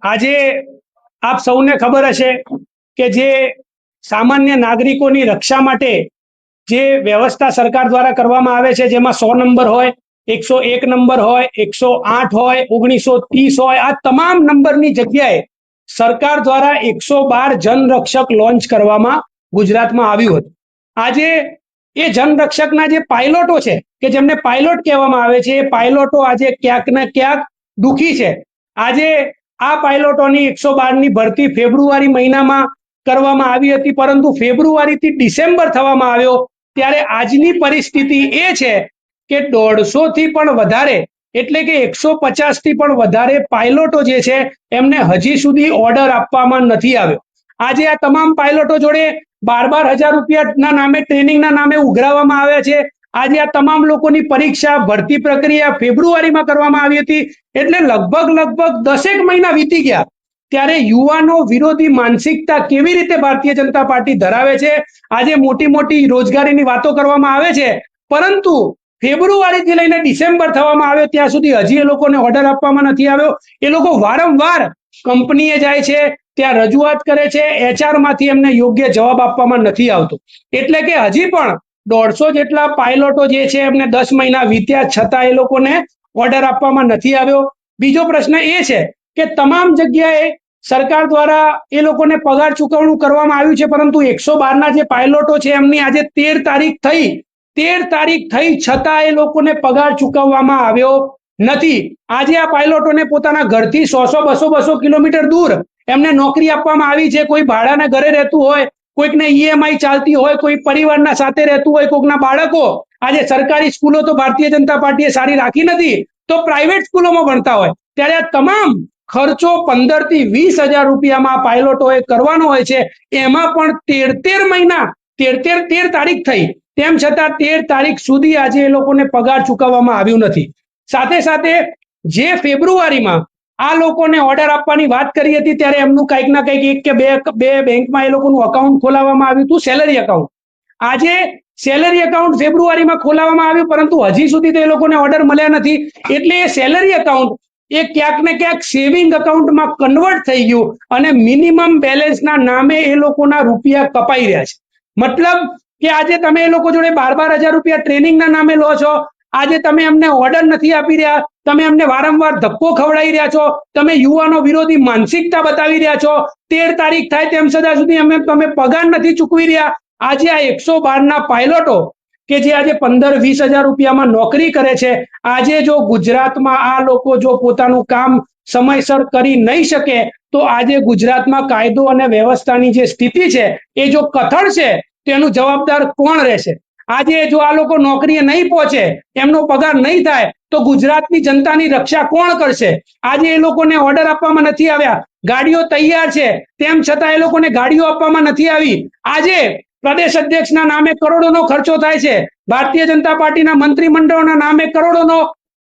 આજે આપ સૌને ખબર હશે કે જે સામાન્ય નાગરિકોની રક્ષા માટે જે વ્યવસ્થા સરકાર દ્વારા કરવામાં આવે છે, જેમાં 100 નંબર હોય, 101 નંબર હોય, 108 હોય, 1930 હોય, આ તમામ નંબરની જગ્યાએ સરકાર દ્વારા 112 જનરક્ષક લોન્ચ કરવામાં ગુજરાતમાં આવ્યું હતું. આજે એ જનરક્ષકના જે પાયલોટો છે કે જેમને પાયલોટ કહેવામાં આવે છે, એ પાયલોટો આજે ક્યાંક ને ક્યાંક દુખી છે. આજે આ પાયલોટોની 112ની ભરતી ફેબ્રુઆરી મહિનામાં કરવામાં આવી હતી, પરંતુ ફેબ્રુઆરીથી ડિસેમ્બર થવામાં આવ્યો ત્યારે આજની પરિસ્થિતિ એ છે કે 150 થી પણ વધારે એટલે કે 150 થી પણ વધારે પાયલોટો જે છે એમને હજી સુધી ઓર્ડર આપવામાં નથી આવ્યો. આજે આ તમામ પાયલોટો જોડે 12,000 રૂપિયાના નામે ટ્રેનિંગના નામે ઉઘરાવવામાં આવ્યા છે. આજે આ તમામ લોકોની પરીક્ષા ભરતી પ્રક્રિયા ફેબ્રુઆરીમાં કરવામાં આવી હતી, એટલે લગભગ 10 મહિના વીતી ગયા. ત્યારે યુવાનો વિરોધી માનસિકતા કેવી રીતે ભારતીય જનતા પાર્ટી ધરાવે છે. આજે મોટી મોટી રોજગારીની વાતો કરવામાં આવે છે, પરંતુ ફેબ્રુઆરીથી લઈને ડિસેમ્બર થવામાં આવ્યો ત્યાં સુધી હજી એ લોકોને ઓર્ડર આપવામાં નથી આવ્યો. એ લોકો વારંવાર કંપનીએ જાય છે, ત્યાં રજૂઆત કરે છે, HR માંથી એમને યોગ્ય જવાબ આપવામાં નથી આવતો. એટલે કે હજી પણ 150 જેટલા પાયલોટો જે છે એમને 10 મહિના વીત્યા છતાં એ લોકોને ઓર્ડર આપવામાં નથી આવ્યો. બીજો પ્રશ્ન એ છે કે તમામ જગ્યાએ સરકાર દ્વારા એ લોકોને પગાર ચૂકવણું કરવામાં આવ્યું છે, પરંતુ 112ના જે પાયલોટો છે એમની આજે 13 તારીખ થઈ છતાં એ લોકોને પગાર ચૂકવવામાં આવ્યો નથી. આજે આ પાયલોટોને પોતાના ઘરથી 100-200 કિલોમીટર દૂર એમને નોકરી આપવામાં આવી છે. કોઈ ભાડાના ઘરે રહેતું હોય, કોઈકને EMI ચાલતી હોય, કોઈ પરિવારના સાથે રહેતું હોય, કોઈકના બાળકો આજે સરકારી સ્કૂલો તો ભારતીય જનતા પાર્ટીએ સારી રાખી નથી, તો પ્રાઇવેટ સ્કૂલોમાં ભણતા હોય, ત્યારે આ તમામ ખર્ચો 15 થી 20,000 રૂપિયામાં પાયલોટોએ કરવાનો હોય છે. એમાં પણ 13 મહિના 13 તારીખ થઈ તેમ છતાં 13 તારીખ સુધી આજે એ લોકોને પગાર ચૂકવવામાં આવ્યું નથી. સાથે સાથે જે ફેબ્રુઆરીમાં આ લોકોને ઓર્ડર આપવાની વાત કરી હતી ત્યારે એમનું કંઈક ના કંઈક એક કે બે બેંકમાં એ લોકોનું અકાઉન્ટ ખોલાવવામાં આવ્યું હતું, સેલરી એકાઉન્ટ. આજે સેલરી એકાઉન્ટ ફેબ્રુઆરીમાં ખોલાવવામાં આવ્યું, પરંતુ હજી સુધી તો એ લોકોને ઓર્ડર મળ્યા નથી. એટલે એ સેલરી એકાઉન્ટ એ ક્યાંક ને ક્યાંક સેવિંગ એકાઉન્ટમાં કન્વર્ટ થઈ ગયું અને મિનિમમ બેલેન્સના નામે એ લોકોના રૂપિયા કપાઈ રહ્યા છે. મતલબ કે આજે તમે એ લોકો જોડે 12,000 રૂપિયા ટ્રેનિંગના નામે લો છો, આજે તમે એમને ઓર્ડર નથી આપી રહ્યા, તમે એમને વારંવાર ધક્કો ખવડાવી રહ્યા છો, તમે યુવાનો વિરોધી માનસિકતા બતાવી રહ્યા છો. 13 તારીખ થાય તેમ છતાં સુધી તમે પગાર નથી ચૂકવી રહ્યા. આજે આ 112ના પાયલોટો કે જે આજે 15-20,000 રૂપિયામાં નોકરી કરે છે, આજે જો ગુજરાતમાં આ લોકો જો પોતાનું કામ સમયસર કરી નહીં શકે તો આજે ગુજરાતમાં કાયદો અને વ્યવસ્થાની જે સ્થિતિ છે એ જો કથળ છે, તેનું જવાબદાર કોણ રહેશે? આજે જો આ લોકો નોકરીએ નહીં પહોંચે, એમનો પગાર નહીં થાય તો ગુજરાતની જનતાની રક્ષા કોણ કરશે? આજે એ લોકોને ઓર્ડર આપવામાં નથી આવ્યા, ગાડીઓ તૈયાર છે તેમ છતાં એ લોકોને ગાડીઓ આપવામાં નથી આવી. આજે પ્રદેશ અધ્યક્ષના નામે કરોડોનો ખર્ચો થાય છે, ભારતીય જનતા પાર્ટીના મંત્રીમંડળના નામે કરોડોનો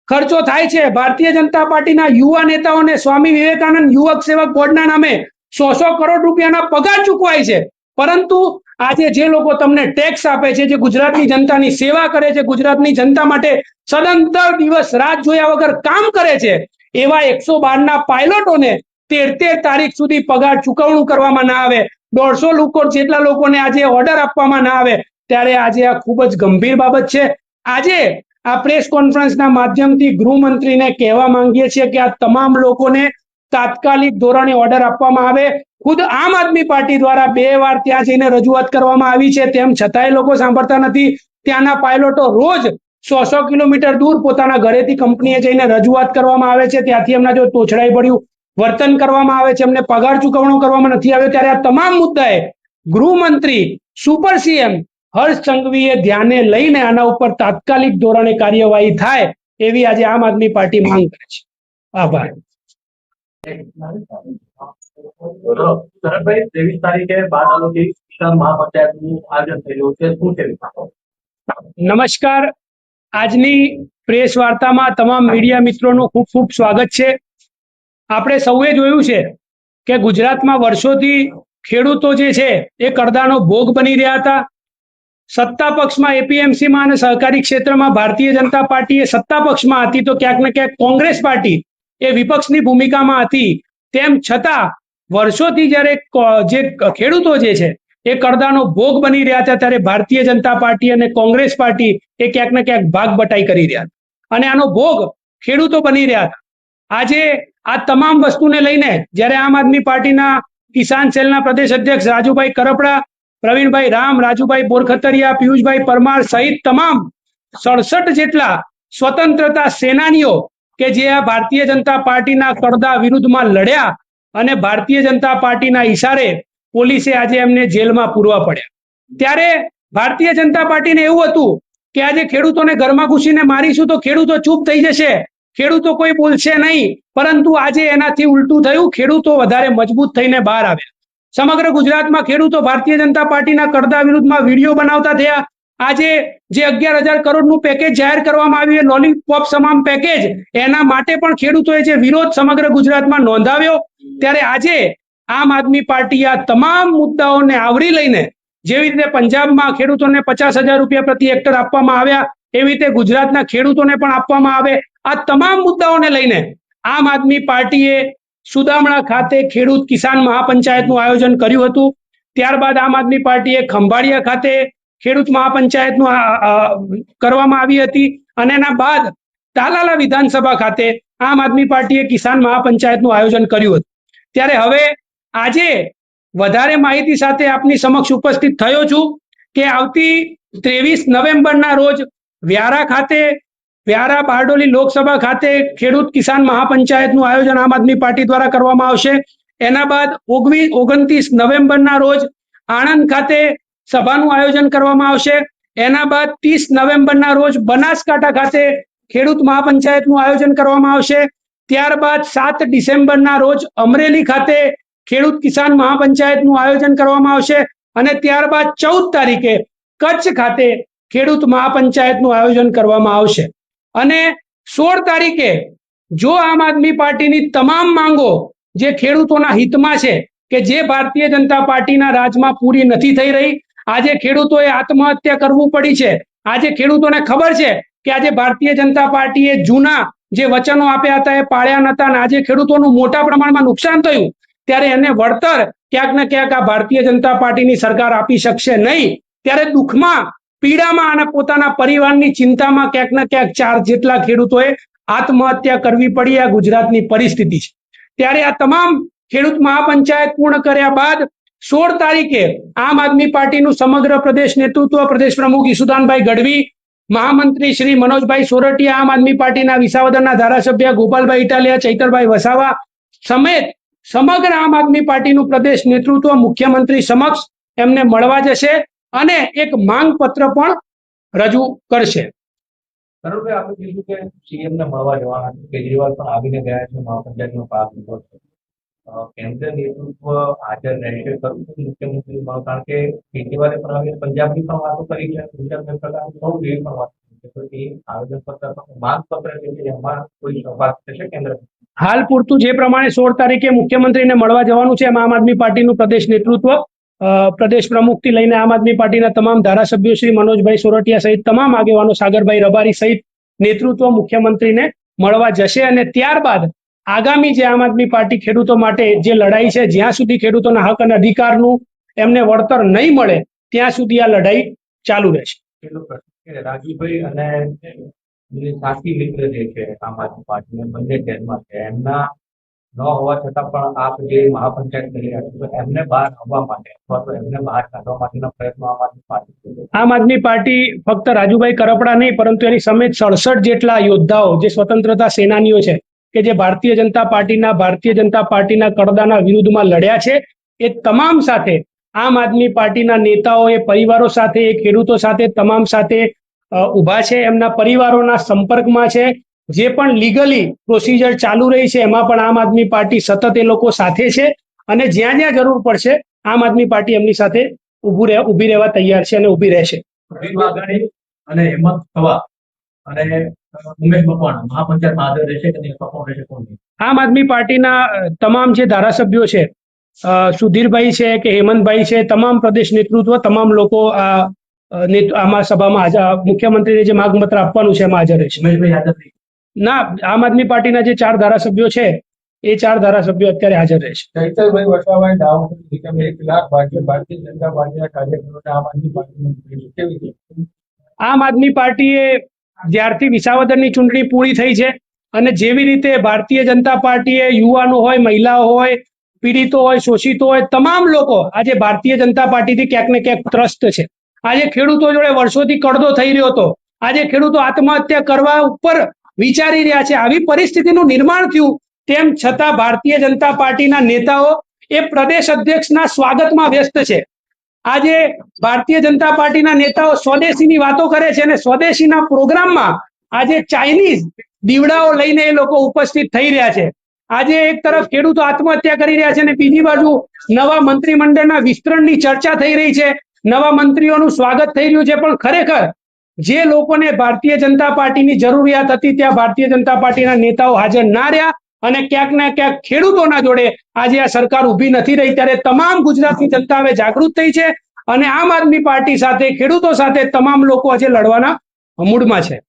ખર્ચો થાય છે, ભારતીય જનતા પાર્ટીના યુવા નેતાઓને સ્વામી વિવેકાનંદ યુવક સેવક બોર્ડના નામે 100 કરોડ રૂપિયાના પગાર ચૂકવાય છે. પરંતુ આજે જે લોકો તમને ટેક્સ આપે છે, જે ગુજરાતની જનતાની સેવા કરે છે, ગુજરાતની જનતા માટે સદંતર દિવસ રાત જોયા વગર કામ કરે છે, એવા 112ના પાયલોટોને 13 તારીખ સુધી પગાર ચૂકવણું કરવામાં ના આવે, 150 લોકો જેટલા લોકોને આજે ઓર્ડર આપવામાં ના આવે, ત્યારે આજે આ ખૂબ જ ગંભીર બાબત છે. આજે આ પ્રેસ કોન્ફરન્સના માધ્યમથી ગૃહમંત્રીને કહેવા માંગીએ છીએ કે આ તમામ લોકોને તાત્કાલિક ધોરણે ઓર્ડર આપવામાં આવે. ખુદ આમ આદમી પાર્ટી દ્વારા 2 વાર ત્યાં જઈને રજૂઆત કરવામાં આવી છે, તેમ છતાંય લોકો સાંભળતા નથી. ત્યાંના પાયલોટો રોજ 100 કિલોમીટર દૂર પોતાના ઘરેથી કંપનીએ જઈને રજૂઆત કરવામાં આવે છે, ત્યાંથી એમના જો તોછડાઈ પડ્યું વર્તન કરવામાં આવે છે, એમને પગાર ચૂકવણો કરવામાં નથી આવ્યો. ત્યારે આ તમામ મુદ્દાએ ગૃહમંત્રી સુપર CM હર્ષ સંઘવીએ ધ્યાને લઈને આના ઉપર તાત્કાલિક ધોરણે કાર્યવાહી થાય એવી આજે આમ આદમી પાર્ટી માંગ કરે છે. આભાર. શરદભાઈ, 23 તારીખે 12 તાલુકે કિસાન મહાપંચાયતનું આયોજન થઈ રહ્યું છે, શું છે? નમસ્કાર. આજની પ્રેસ વાર્તામાં તમામ મીડિયા મિત્રોનું ખૂબ ખૂબ સ્વાગત છે. આપણે સૌએ જોયું છે કે ગુજરાતમાં વર્ષોથી ખેડૂતો જે છે એ કરદાનો ભોગ બની રહ્યા હતા. સત્તા પક્ષમાં એપીએમસીમાં અને સહકારી ક્ષેત્રમાં ભારતીય જનતા પાર્ટી એ સત્તા પક્ષમાં હતી, તો ક્યાંક ને ક્યાંક કોંગ્રેસ પાર્ટી એ વિપક્ષની ભૂમિકામાં હતી. તેમ છતાં વર્ષોથી જ્યારે જે ખેડૂતો જે છે એ કરદાનો ભોગ બની રહ્યા હતા, ત્યારે ભારતીય જનતા પાર્ટી અને કોંગ્રેસ પાર્ટી એ ક્યાંક ને ક્યાંક ભાગ બટાઈ કરી રહ્યા હતા અને આનો ભોગ ખેડૂતો બની રહ્યા હતા. આજે આ તમામ વસ્તુને લઈને જ્યારે આમ આદમી પાર્ટીના કિસાન સેલના પ્રદેશ અધ્યક્ષ રાજુભાઈ કરપડા, પ્રવીણભાઈ રામ, રાજુભાઈ બોરખતરિયા, પિયુષભાઈ પરમાર સહિત તમામ 67 જેટલા સ્વતંત્રતા સેનાનીઓ કે જે આ ભારતીય જનતા પાર્ટીના કરદા વિરુદ્ધમાં લડ્યા અને ભારતીય જનતા પાર્ટીના ઈશારે પોલીસે આજે એમને જેલમાં પૂરવા પડ્યા. ત્યારે ભારતીય જનતા પાર્ટીને એવું હતું કે આજે ખેડૂતોને ઘરમાં ઘૂસીને મારીશું તો ખેડૂતો ચૂપ થઈ જશે, ખેડૂતો કોઈ બોલશે નહીં, પરંતુ આજે એનાથી ઉલટું થયું. ખેડૂતો વધારે મજબૂત થઈને બહાર આવ્યા. સમગ્ર ગુજરાતમાં ખેડૂતો ભારતીય જનતા પાર્ટીના કરદા વિરુદ્ધમાં વિડીયો બનાવતા થયા. આજે જે 11,000 કરોડનું પેકેજ જાહેર કરવામાં આવ્યું, લોલીપોપ સમાન પેકેજ, એના માટે પણ ખેડૂતોએ જે વિરોધ સમગ્ર ગુજરાતમાં નોંધાવ્યો. ત્યારે આજે આમ આદમી પાર્ટી આ તમામ મુદ્દાઓને આવરી લઈને, જેવી રીતે પંજાબમાં ખેડૂતોને 50,000 રૂપિયા પ્રતિ હેક્ટર આપવામાં આવ્યા, એવી રીતે ગુજરાતના ખેડૂતોને પણ આપવામાં આવે. આ તમામ મુદ્દાઓને લઈને આમ આદમી પાર્ટીએ સુદામણા ખાતે ખેડૂત કિસાન મહાપંચાયતનું આયોજન કર્યું હતું. ત્યારબાદ આમ આદમી પાર્ટીએ ખંભાળિયા ખાતે ખેડૂત મહાપંચાયતનું કરવામાં આવી હતી અને એના બાદ તાલાલા વિધાનસભા ખાતે આમ આદમી પાર્ટીએ કિસાન મહાપંચાયતનું આયોજન કર્યું હતું. ત્યારે હવે આજે વધારે માહિતી સાથે આપની સમક્ષ ઉપસ્થિત થયો છું કે આવતી 23 નવેમ્બરના રોજ વ્યારા ખાતે, વ્યારા બારડોલી લોકસભા ખાતે ખેડૂત કિસાન મહાપંચાયતનું આયોજન આમ આદમી પાર્ટી દ્વારા કરવામાં આવશે. એના બાદ 29 નવેમ્બરના રોજ આણંદ ખાતે સભાનું આયોજન કરવામાં આવશે. એના બાદ 30 નવેમ્બરના રોજ બનાસકાંઠા ખાતે ખેડૂત મહાપંચાયતનું આયોજન કરવામાં આવશે. ત્યારબાદ 7 ડિસેમ્બરના રોજ અમરેલી ખાતે ખેડૂત કિસાન મહાપંચાયતનું આયોજન કરવામાં આવશે અને ત્યારબાદ 14 તારીખે કચ્છ ખાતે ખેડૂત મહાપંચાયતનું આયોજન કરવામાં આવશે. અને 16 તારીખે જો આમ આદમી પાર્ટીની તમામ માંગો જે ખેડૂતોના હિતમાં છે કે જે ભારતીય જનતા પાર્ટીના રાજમાં પૂરી નથી થઈ રહી, આજે ખેડૂતોએ આત્મહત્યા કરવું પડી છે, આજે ખેડૂતોને ખબર છે કે આજે ભારતીય જનતા પાર્ટીએ જૂના જે વચનો આપ્યા હતા એ પાળ્યા નતા અને આજે ખેડૂતોનું મોટા પ્રમાણમાં નુકસાન થયું, ત્યારે એને વળતર ક્યાંક ને ક્યાંક આ ભારતીય જનતા પાર્ટીની સરકાર આપી શકશે નહીં. ત્યારે દુઃખમાં, પીડામાં અને પોતાના પરિવારની ચિંતામાં ક્યાંક ને ક્યાંક 4 જેટલા ખેડૂતોએ આત્મહત્યા કરવી પડી. આ ગુજરાતની પરિસ્થિતિ છે. ત્યારે આ તમામ ખેડૂત મહાપંચાયત પૂર્ણ કર્યા બાદ 16 તારીખે આમ આદમી પાર્ટીનું સમગ્ર પ્રદેશ નેતૃત્વ, પ્રદેશ પ્રમુખ ઈસુદાનભાઈ ગઢવી, મહામંત્રી શ્રી મનોજભાઈ સોરઠિયા, આમ આદમી પાર્ટીના વિસાવદરના ધારાસભ્ય ગોપાલભાઈ ઇટાલિયા, ચૈતરભાઈ વસાવા સમેત સમગ્ર આમ આદમી પાર્ટીનું પ્રદેશ નેતૃત્વ મુખ્યમંત્રી સમક્ષ એમને મળવા જશે અને એક માંગ પત્ર પણ રજૂ કરશે. કરોડભાઈ, આપણે કીધું કે સીએમ ને મળવા જવાના છે, કેજરીવાલ પણ આવીને ગયા છે, મહાપંચાયતનો ભાગ લીધો છે. કેન્દ્ર નેતૃત્વ હાજર રહેશે ખરું મુખ્યમંત્રી, કારણ કે કેજરીવાલે પણ આવીને પંજાબની પણ વાતો કરી છે, ગુજરાતની સૌ એવી પણ વાત કરી છે. તો એ આવેદનપત્ર માંગ પત્ર છે, એમાં કોઈ સહભાગ થશે કેન્દ્ર? હાલ પૂરતું જે પ્રમાણે 16 તારીખે મુખ્યમંત્રીને મળવા જવાનું છે, એમાં આમ આદમી પાર્ટીનું પ્રદેશ નેતૃત્વ, પ્રદેશ પ્રમુખથી લઈને આમ આદમી પાર્ટીના તમામ ધારાસભ્યો શ્રી મનોજભાઈ સોરઠિયા સહિત તમામ આગેવાનો, સાગરભાઈ રબારી સહિત નેતૃત્વ મુખ્યમંત્રીને મળવા જશે અને ત્યારબાદ આગામી જે આમ આદમી પાર્ટી ખેડૂતો માટે જે લડાઈ છે, જ્યાં સુધી ખેડૂતોના હક અને અધિકારનું એમને વળતર નહીં મળે ત્યાં સુધી આ લડાઈ ચાલુ રહેશે. રાજીભાઈ અને સાથી મિત્ર જે છે આમ આદમી પાર્ટીને બંને જેલમાં છે, એમના ન હોવા છતાં પણ આપ જે મહાપંચાયત કરી રહ્યા છો, એમને બહાર આવવા માટે અથવા તો એમને બહાર કાઢવા માટેના પ્રયત્નો આમ આદમી પાર્ટી ફક્ત રાજુભાઈ કરપડા નહીં, પરંતુ એની સમેત 67 જેટલા યોદ્ધાઓ જે સ્વતંત્રતા સેનાનીઓ છે કે જે ભારતીય જનતા પાર્ટીના કરદાના વિરુદ્ધમાં લડ્યા છે, એ તમામ સાથે આમ આદમી પાર્ટીના નેતાઓ એ પરિવારો સાથે, એ ખેડૂતો સાથે, તમામ સાથે ઊભા છે, એમના પરિવારોના સંપર્કમાં છે. જે પણ લીગલી પ્રોસિજર ચાલુ રહી છે એમાં પણ આમ આદમી પાર્ટી સતત એ લોકો સાથે છે અને જ્યાં જ્યાં જરૂર પડશે આમ આદમી પાર્ટી એમની સાથે ઊભી રહેવા તૈયાર છે અને ઊભી રહેશે. અને હેમંત થવા અને ઉમેશ મકવાણા મહાપંચાયતમાં હાજર રહેશે કે નહીં, કોણ રહેશે, કોણ નહીં? આમ આદમી પાર્ટીના તમામ જે ધારાસભ્યો છે, સુધીરભાઈ છે કે હેમંતભાઈ છે, તમામ પ્રદેશ નેતૃત્વ, તમામ લોકો આ આમાં સભામાં મુખ્યમંત્રીને જે માગપત્ર આપવાનું છે એમાં હાજર રહેશે. ના, આમ આદમી પાર્ટીના જે 4 ધારાસભ્યો છે એ 4 ધારાસભ્યો અત્યારે હાજર રહેશે. ચૈતરભાઈ વસાવાએ દાવો કર્યો કે તમે 1 લાખ ભારતીય જનતા પાર્ટીના કાર્યકરોને આમ આદમી પાર્ટીમાં મોકલીશું. કેવી રીતે? આમ આદમી પાર્ટીએ જ્યારથી વિસાવદરની ચૂંટણી પૂરી થઈ છે અને જેવી રીતે ભારતીય જનતા પાર્ટીએ યુવાનો હોય, મહિલાઓ હોય, પીડિતો હોય, શોષિતો હોય, તમામ લોકો આજે ભારતીય જનતા પાર્ટીથી ક્યાંક ને ક્યાંક ત્રસ્ત છે. આજે ખેડૂતો જોડે વર્ષોથી કડદો થઈ રહ્યો હતો. આજે ખેડૂતો આત્મહત્યા કરવા ઉપર વિચારી રહ્યા છે. આવી પરિસ્થિતિનું નિર્માણ થયું તેમ છતાં ભારતીય જનતા પાર્ટીના નેતાઓ એ પ્રદેશ અધ્યક્ષના સ્વાગતમાં વ્યસ્ત છે. આજે ભારતીય જનતા પાર્ટીના નેતાઓ સ્વદેશીની વાતો કરે છે અને સ્વદેશીના પ્રોગ્રામમાં આજે ચાઇનીઝ દીવડાઓ લઈને એ લોકો ઉપસ્થિત થઈ રહ્યા છે. આજે એક તરફ ખેડૂતો આત્મહત્યા કરી રહ્યા છે અને બીજી બાજુ નવા મંત્રીમંડળના વિસ્તરણની ચર્ચા થઈ રહી છે, નવા મંત્રીઓનું સ્વાગત થઈ રહ્યું છે. પણ ખરેખર જે લોકોને ભારતીય જનતા પાર્ટીની જરૂરિયાત હતી ત્યાં ભારતીય જનતા પાર્ટીના નેતાઓ હાજર ના રહ્યા અને ક્યાંક ને ક્યાંક ખેડૂતોના જોડે આજે આ સરકાર ઊભી નથી રહી. ત્યારે તમામ ગુજરાતની જનતા હવે જાગૃત થઈ છે અને આમ આદમી પાર્ટી સાથે, ખેડૂતો સાથે તમામ લોકો આજે લડવાના મૂડમાં છે.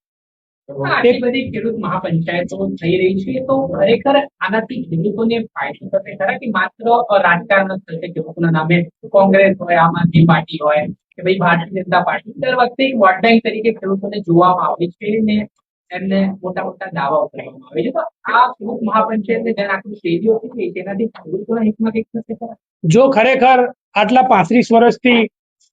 આટલી બધી ખેડૂત મહાપંચાયતો થઈ રહી છે તો ખરેખર આનાથી ખેડૂતોને ફાયદો થશે ખરા કે માત્ર રાજકારણ જ થશે? ખેડૂતોના નામે કોંગ્રેસ હોય, આમ આદમી પાર્ટી હોય કે ભાઈ ભારતીય જનતા પાર્ટી દર વખતે એક વોટ બેંક તરીકે ખેડૂતોને જોવામાં આવે છે ને એમને મોટા મોટા દાવાઓ કરવામાં આવે છે. તો આ ખેડૂત મહાપંચાયતને જેને આખી શેરીઓ થઈ છે એનાથી ખેડૂતોના હિતમાં કંઈક થશે ખરા? જો ખરેખર આટલા 35 વર્ષથી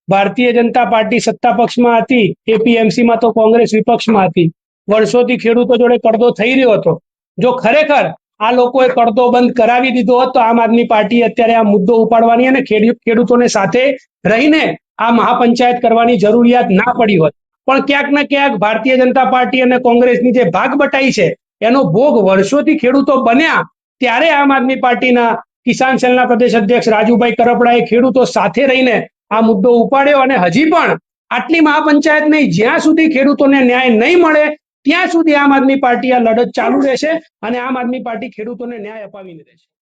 ભારતીય જનતા પાર્ટી સત્તા પક્ષમાં હતી, એપીએમસીમાં તો કોંગ્રેસ વિપક્ષમાં હતી, વર્ષોથી ખેડૂતો જોડે કડદો થઈ રહ્યો હતો. જો ખરેખર આ લોકોએ કડદો બંધ કરાવી દીધો હોત તો આમ આદમી પાર્ટી અત્યારે આ મુદ્દો ઉપાડવાની અને ખેડૂતોને સાથે રહીને આ મહાપંચાયત કરવાની જરૂરિયાત ના પડી હોત. પણ ક્યાંક ને ક્યાંક ભારતીય જનતા પાર્ટી અને કોંગ્રેસની જે ભાગ બટાઈ છે એનો ભોગ વર્ષોથી ખેડૂતો બન્યા. ત્યારે આમ આદમી પાર્ટીના કિસાન સેલના પ્રદેશ અધ્યક્ષ રાજુભાઈ કરપડાએ ખેડૂતો સાથે રહીને આ મુદ્દો ઉપાડ્યો અને હજી પણ આટલી મહાપંચાયત નહીં, જ્યાં સુધી ખેડૂતોને ન્યાય નહીં મળે ત્યાં સુધી આમ આદમી પાર્ટી આ લડત ચાલુ રહેશે અને આમ આદમી પાર્ટી ખેડૂતોને ન્યાય અપાવીને રહેશે.